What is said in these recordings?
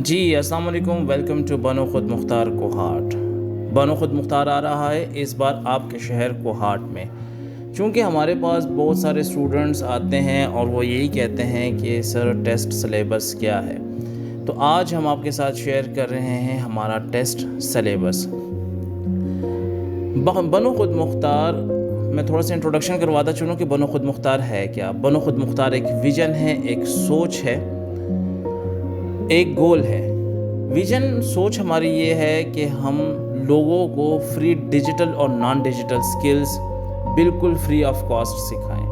جی السلام علیکم، welcome to بنو خود مختار کوہاٹ۔ بنو خود مختار آ رہا ہے اس بار آپ کے شہر کوہاٹ میں، چونکہ ہمارے پاس بہت سارے اسٹوڈنٹس آتے ہیں اور وہ یہی کہتے ہیں کہ سر ٹیسٹ سلیبس کیا ہے، تو آج ہم آپ کے ساتھ شیئر کر رہے ہیں ہمارا ٹیسٹ سلیبس۔ بنو خود مختار، میں تھوڑا سا انٹروڈکشن کرواتا چلوں کہ بنو خود مختار ہے کیا۔ بنو خود مختار ایک ویژن ہے، ایک سوچ ہے، ایک گول ہے۔ ویژن سوچ ہماری یہ ہے کہ ہم لوگوں کو فری ڈیجیٹل اور نان ڈیجیٹل سکلز بالکل فری آف کاسٹ سکھائیں،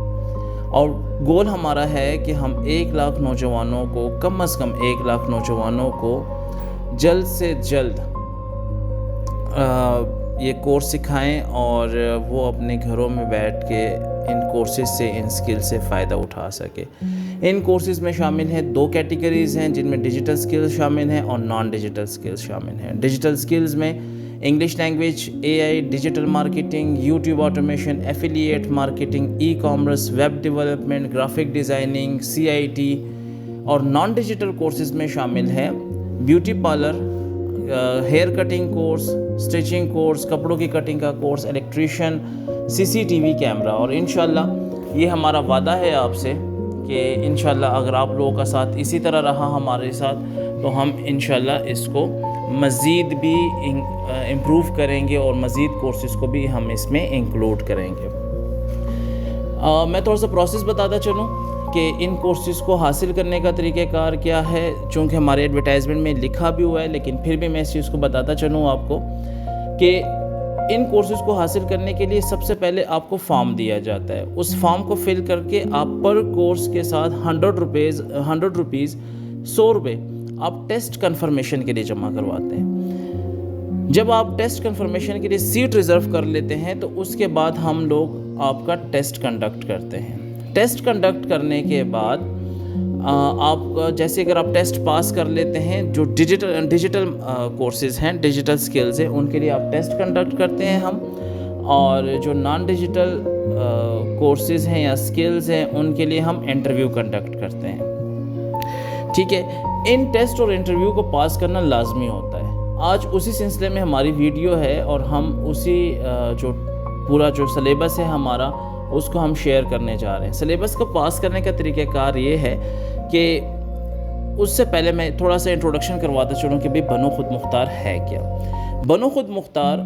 اور گول ہمارا ہے کہ ہم 1,00,000 نوجوانوں کو، کم از کم 1,00,000 نوجوانوں کو جلد سے جلد یہ کورس سکھائیں اور وہ اپنے گھروں میں بیٹھ کے ان کورسز سے، ان سکل سے فائدہ اٹھا سکے۔ ان کورسز میں شامل ہیں 2 کیٹیگریز ہیں، جن میں ڈیجیٹل سکلز شامل ہیں اور نان ڈیجیٹل سکلز شامل ہیں۔ ڈیجیٹل سکلز میں English language, AI، digital marketing, YouTube automation, affiliate marketing, e commerce, web development, graphic designing, CIT۔ اور نان ڈیجیٹل کورسز میں شامل ہے beauty parlour, hair cutting course, stitching course, کپڑوں کی cutting کا کورس، الیکٹریشین، CCTV کیمرہ۔ اور انشاءاللہ یہ ہمارا وعدہ ہے آپ سے کہ انشاءاللہ اگر آپ لوگوں کا ساتھ اسی طرح رہا ہمارے ساتھ، تو ہم انشاءاللہ اس کو مزید بھی امپروو کریں گے اور مزید کورسز کو بھی ہم اس میں انکلوڈ کریں گے۔ میں تھوڑا سا پروسیس بتاتا چلوں کہ ان کورسز کو حاصل کرنے کا طریقہ کار کیا ہے، چونکہ ہمارے ایڈورٹائزمنٹ میں لکھا بھی ہوا ہے، لیکن پھر بھی میں اس چیز کو بتاتا چلوں آپ کو کہ ان کورسز کو حاصل کرنے کے لیے سب سے پہلے آپ کو فارم دیا جاتا ہے۔ اس فارم کو فل کر کے آپ پر کورس کے ساتھ 100 روپیز 100 روپے آپ ٹیسٹ کنفرمیشن کے لیے جمع کرواتے ہیں۔ جب آپ ٹیسٹ کنفرمیشن کے لیے سیٹ ریزرو کر لیتے ہیں تو اس کے بعد ہم لوگ آپ کا ٹیسٹ کنڈکٹ کرتے ہیں۔ ٹیسٹ کنڈکٹ کرنے کے بعد آپ جیسے اگر آپ ٹیسٹ پاس کر لیتے ہیں، جو ڈیجیٹل کورسز ہیں، ڈیجیٹل سکلز ہیں، ان کے لیے آپ ٹیسٹ کنڈکٹ کرتے ہیں ہم، اور جو نان ڈیجیٹل کورسز ہیں یا سکلز ہیں ان کے لیے ہم انٹرویو کنڈکٹ کرتے ہیں۔ ٹھیک ہے، ان ٹیسٹ اور انٹرویو کو پاس کرنا لازمی ہوتا ہے۔ آج اسی سلسلے میں ہماری ویڈیو ہے اور ہم اسی جو پورا جو سلیبس ہے ہمارا، اس کو ہم شیئر کرنے جا رہے ہیں۔ سلیبس کو پاس کرنے کا طریقہ کار یہ ہے کہ اس سے پہلے میں تھوڑا سا انٹروڈکشن کرواتا چلوں کہ بنو خود مختار ہے کیا۔ بنو خود مختار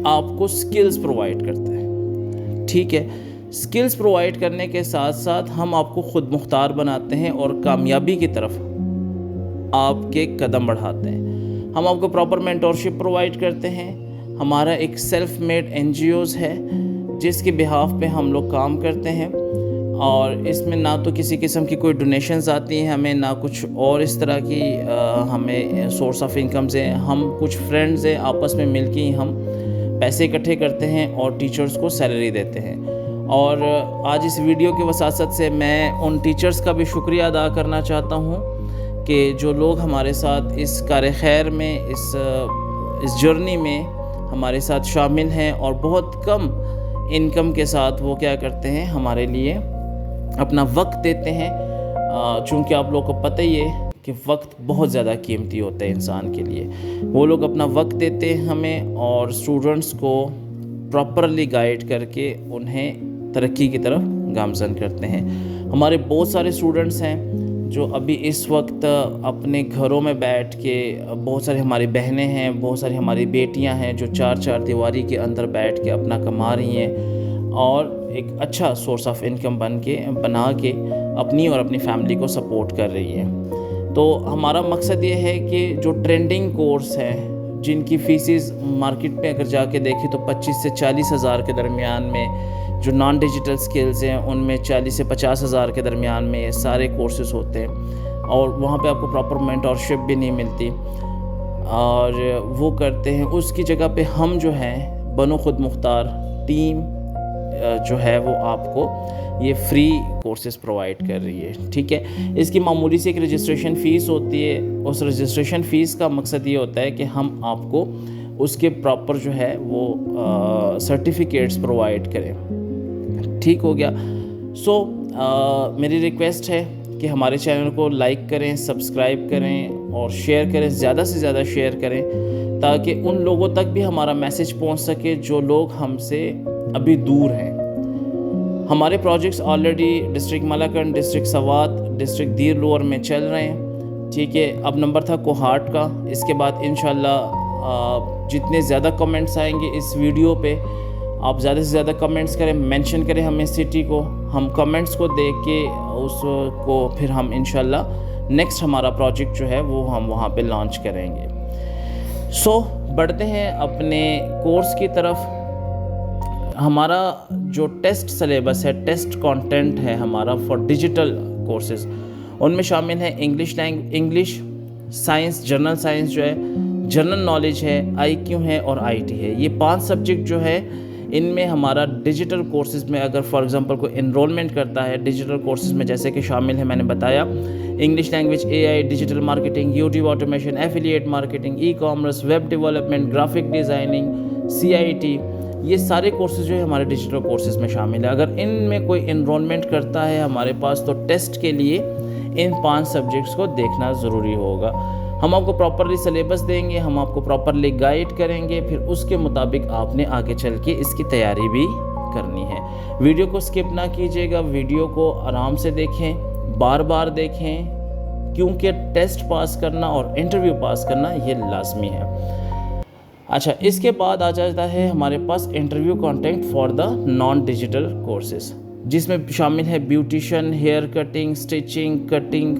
آپ کو سکلز پرووائڈ کرتا ہے، ٹھیک ہے۔ سکلز پرووائڈ کرنے کے ساتھ ساتھ ہم آپ کو خود مختار بناتے ہیں اور کامیابی کی طرف آپ کے قدم بڑھاتے ہیں۔ ہم آپ کو پراپر مینٹورشپ پرووائڈ کرتے ہیں۔ ہمارا ایک سیلف میڈ NGOs ہے جس کے بہاف پہ ہم لوگ کام کرتے ہیں، اور اس میں نہ تو کسی قسم کی کوئی ڈونیشنز آتی ہیں ہمیں، نہ کچھ اور اس طرح کی ہمیں سورس آف انکمز ہیں۔ ہم کچھ فرینڈز ہیں، آپس میں مل کے ہم پیسے اکٹھے کرتے ہیں اور ٹیچرز کو سیلری دیتے ہیں۔ اور آج اس ویڈیو کے وساطت سے میں ان ٹیچرز کا بھی شکریہ ادا کرنا چاہتا ہوں کہ جو لوگ ہمارے ساتھ اس کار خیر میں، اس جرنی میں ہمارے ساتھ شامل ہیں اور بہت کم انکم کے ساتھ وہ کیا کرتے ہیں، ہمارے لیے اپنا وقت دیتے ہیں، چونکہ آپ لوگوں کو پتہ ہی ہے کہ وقت بہت زیادہ قیمتی ہوتا ہے انسان کے لیے۔ وہ لوگ اپنا وقت دیتے ہیں ہمیں اور اسٹوڈنٹس کو پراپرلی گائیڈ کر کے انہیں ترقی کی طرف گامزن کرتے ہیں۔ ہمارے بہت سارے اسٹوڈنٹس ہیں جو ابھی اس وقت اپنے گھروں میں بیٹھ کے، بہت ساری ہماری بہنیں ہیں، بہت ساری ہماری بیٹیاں ہیں جو 4 دیواری کے اندر بیٹھ کے اپنا کما رہی ہیں اور ایک اچھا سورس آف انکم بنا کے اپنی اور اپنی فیملی کو سپورٹ کر رہی ہیں۔ تو ہمارا مقصد یہ ہے کہ جو ٹرینڈنگ کورس ہیں، جن کی فیسز مارکیٹ میں اگر جا کے دیکھیں تو 25 سے 40 ہزار کے درمیان میں، جو نان ڈیجیٹل سکلز ہیں ان میں 40 سے 50 ہزار کے درمیان میں یہ سارے کورسز ہوتے ہیں، اور وہاں پہ آپ کو پراپر مینٹورشپ بھی نہیں ملتی، اور وہ کرتے ہیں اس کی جگہ پہ ہم جو ہیں بنو خود مختار ٹیم جو ہے وہ آپ کو یہ فری کورسز پرووائڈ کر رہی ہے، ٹھیک ہے۔ اس کی معمولی سی ایک رجسٹریشن فیس ہوتی ہے۔ اس رجسٹریشن فیس کا مقصد یہ ہوتا ہے کہ ہم آپ کو اس کے پراپر جو ہے وہ سرٹیفکیٹس پرووائڈ کریں، ٹھیک ہو گیا۔ میری ریکویسٹ ہے کہ ہمارے چینل کو لائک کریں، سبسکرائب کریں اور شیئر کریں، زیادہ سے زیادہ شیئر کریں تاکہ ان لوگوں تک بھی ہمارا میسیج پہنچ سکے جو لوگ ہم سے ابھی دور ہیں۔ ہمارے projects already district Malakand, district Swat, district Dir lower میں چل رہے ہیں، ٹھیک ہے۔ اب نمبر تھا کوہاٹ کا، اس کے بعد انشاءاللہ جتنے زیادہ کمنٹس آئیں گے اس ویڈیو پہ، آپ زیادہ سے زیادہ کمنٹس کریں، مینشن کریں ہمیں سٹی کو، ہم کمنٹس کو دیکھ کے اس کو پھر ہم انشاءاللہ نیکسٹ ہمارا پروجیکٹ جو ہے وہ ہم وہاں پہ لانچ کریں گے۔ سو بڑھتے ہیں اپنے کورس کی طرف۔ ہمارا جو ٹیسٹ سلیبس ہے، ٹیسٹ کانٹینٹ ہے ہمارا فار ڈیجیٹل کورسز، ان میں شامل ہے انگلش، سائنس، جنرل سائنس جو ہے، جنرل نالج ہے، آئی کیو ہے اور آئی ٹی ہے۔ یہ 5 سبجیکٹ جو ہے ان میں ہمارا ڈیجیٹل کورسز میں اگر فار ایگزامپل کوئی انرولمنٹ کرتا ہے ڈیجیٹل کورسز میں، جیسے کہ شامل ہے میں نے بتایا English language, A I, digital marketing, YouTube automation, affiliate marketing, e commerce, web development, graphic designing, C I T, یہ سارے کورسز جو ہے ہمارے ڈیجیٹل کورسز میں شامل ہے۔ اگر ان میں کوئی انرولمنٹ کرتا ہے ہمارے پاس تو ٹیسٹ کے لیے ان 5 سبجیکٹس کو دیکھنا ضروری ہوگا۔ ہم آپ کو پراپرلی سلیبس دیں گے، ہم آپ کو پراپرلی گائیڈ کریں گے، پھر اس کے مطابق آپ نے آگے چل کے اس کی تیاری بھی کرنی ہے۔ ویڈیو کو سکپ نہ کیجیے گا، ویڈیو کو آرام سے دیکھیں، بار بار دیکھیں، کیونکہ ٹیسٹ پاس کرنا اور انٹرویو پاس کرنا یہ لازمی ہے۔ اچھا، اس کے بعد آ جاتا ہے ہمارے پاس interview content for the non digital courses, جس میں شامل ہے beautician, hair cutting, stitching, cutting,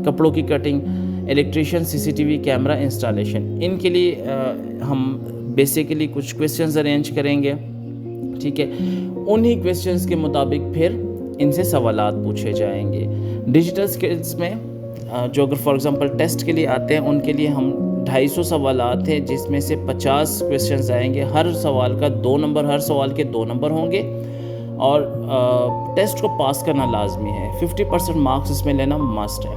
کپڑوں کی cutting, electrician, C C T V camera installation. ان کے لیے ہم بیسیکلی کچھ کویسچنز ارینج کریں گے، ٹھیک ہے۔ انہی کویسچنز کے مطابق پھر ان سے سوالات پوچھے جائیں گے۔ ڈیجیٹل سکلز میں جو اگر فار ایگزامپل ٹیسٹ کے لیے آتے ہیں ان کے لیے ہم 250 سوالات ہیں، جس میں سے 50 کویسچنز آئیں گے، ہر سوال کا 2 نمبر، ہر سوال کے 2 نمبر ہوں گے، اور ٹیسٹ کو پاس کرنا لازمی ہے، 50% مارکس اس میں لینا مسٹ ہے۔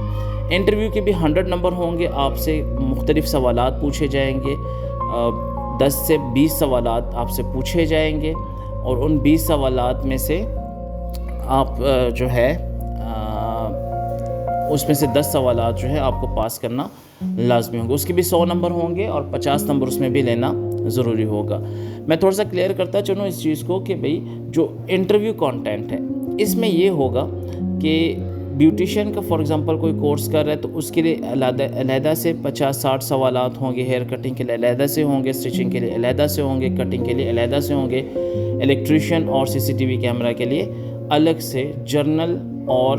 انٹرویو کے بھی 100 نمبر ہوں گے، آپ سے مختلف سوالات پوچھے جائیں گے، 10 سے 20 سوالات آپ سے پوچھے جائیں گے، اور ان 20 سوالات میں سے آپ جو ہے اس میں سے 10 سوالات جو ہے آپ کو پاس کرنا لازمی ہوں گے۔ اس کے بھی 100 نمبر ہوں گے اور 50 نمبر اس میں بھی لینا ضروری ہوگا۔ میں تھوڑا سا کلیئر کرتا چلوں اس چیز کو کہ بھئی جو انٹرویو کانٹینٹ ہے اس میں یہ ہوگا کہ بیوٹیشین کا فار ایگزامپل کوئی کورس کر رہا ہے تو اس کے لیے علیحدہ سے 50-60 سوالات ہوں گے، ہیئر کٹنگ کے لیے علیحدہ سے ہوں گے، سٹیچنگ کے لیے علیحدہ سے ہوں گے، کٹنگ کے لیے علیحدہ سے ہوں گے، الیکٹریشین اور سی سی ٹی وی کیمرہ کے لیے الگ سے جرنل اور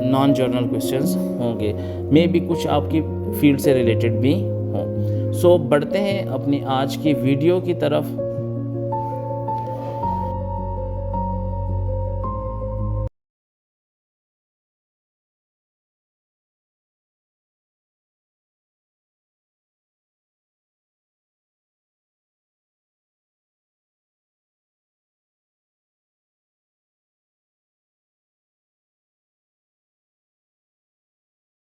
نان جرنل کویسچنز ہوں گے، میں بھی کچھ آپ کی فیلڈ سے ریلیٹڈ بھی ہوں۔ سو بڑھتے ہیں اپنی آج کی ویڈیو کی طرف۔